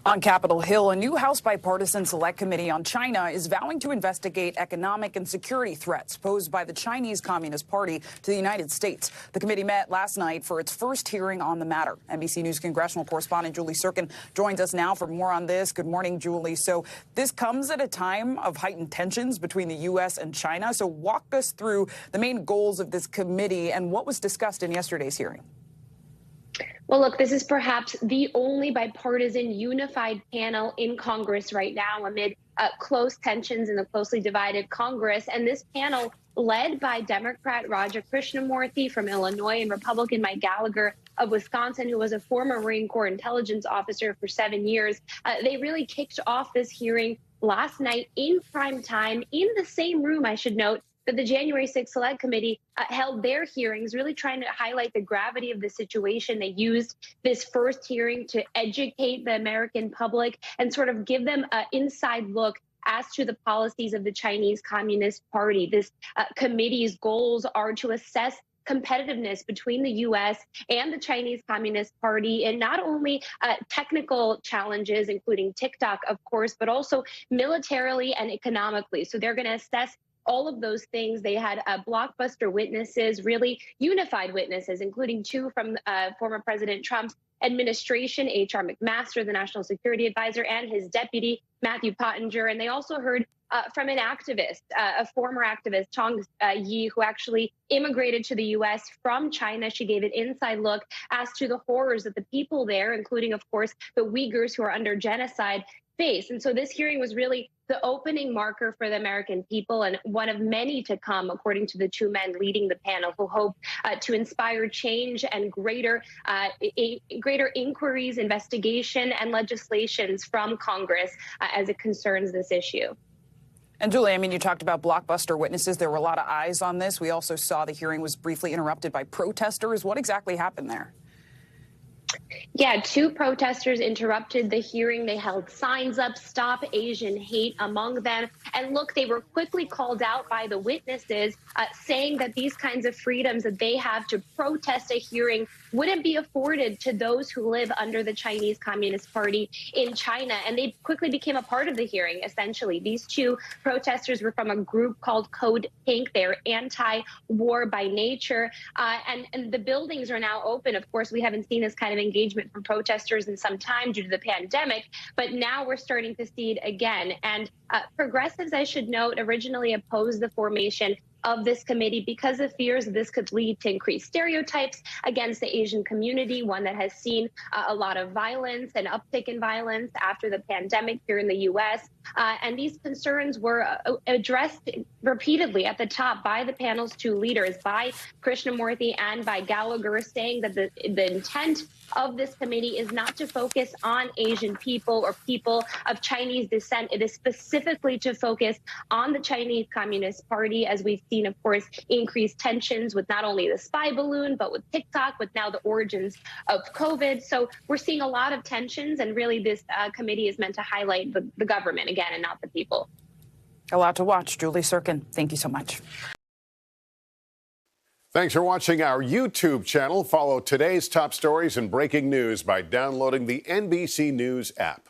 On Capitol Hill, a new House bipartisan select committee on China is vowing to investigate economic and security threats posed by the Chinese Communist Party to the United States. The committee met last night for its first hearing on the matter. NBC News congressional correspondent Julie Tsirkin joins us now for more on this. Good morning, Julie. So this comes at a time of heightened tensions between the U.S. and China. So walk us through the main goals of this committee and what was discussed in yesterday's hearing. Well, look, this is perhaps the only bipartisan unified panel in Congress right now amid close tensions in the closely divided Congress. And this panel, led by Democrat Raja Krishnamurthy from Illinois and Republican Mike Gallagher of Wisconsin, who was a former Marine Corps intelligence officer for 7 years, they really kicked off this hearing last night in prime time in the same room, I should note, that the January 6th Select Committee held their hearings, really trying to highlight the gravity of the situation. They used this first hearing to educate the American public and sort of give them an inside look as to the policies of the Chinese Communist Party. This committee's goals are to assess competitiveness between the U.S. and the Chinese Communist Party, and not only technical challenges, including TikTok, of course, but also militarily and economically. So they're going to assess all of those things. They had blockbuster witnesses, really unified witnesses, including two from former President Trump's administration, H.R. McMaster, the National Security Advisor, and his deputy, Matthew Pottinger. And they also heard from an activist, a former activist, Tong Yi, who actually immigrated to the U.S. from China. She gave an inside look as to the horrors that the people there, including, of course, the Uyghurs who are under genocide, face. And so this hearing was really the opening marker for the American people, and one of many to come, according to the two men leading the panel, who hope to inspire change and greater inquiries, investigation, and legislations from Congress as it concerns this issue. And Julie, I mean, you talked about blockbuster witnesses. There were a lot of eyes on this. We also saw the hearing was briefly interrupted by protesters. What exactly happened there? Yeah, two protesters interrupted the hearing. They held signs up, "Stop Asian Hate," among them. And look, they were quickly called out by the witnesses, saying that these kinds of freedoms that they have to protest a hearing wouldn't be afforded to those who live under the Chinese Communist Party in China. And they quickly became a part of the hearing, essentially. These two protesters were from a group called Code Pink. They're anti-war by nature. And the buildings are now open. Of course, we haven't seen this kind of engagement from protesters in some time due to the pandemic, but now we're starting to see it again. And progressives, I should note, originally opposed the formation of this committee because of fears that this could lead to increased stereotypes against the Asian community, one that has seen a lot of violence and uptick in violence after the pandemic here in the U.S. And these concerns were addressed repeatedly at the top by the panel's two leaders, by Krishnamurthy and by Gallagher, saying that the intent of this committee is not to focus on Asian people or people of Chinese descent. It is specifically to focus on the Chinese Communist Party, as we've seen, of course, increased tensions with not only the spy balloon, but with TikTok, with now the origins of COVID. So we're seeing a lot of tensions, and really this committee is meant to highlight the government again and not the people. A lot to watch. Julie Tsirkin, thank you so much. Thanks for watching our YouTube channel. Follow today's top stories and breaking news by downloading the NBC News app.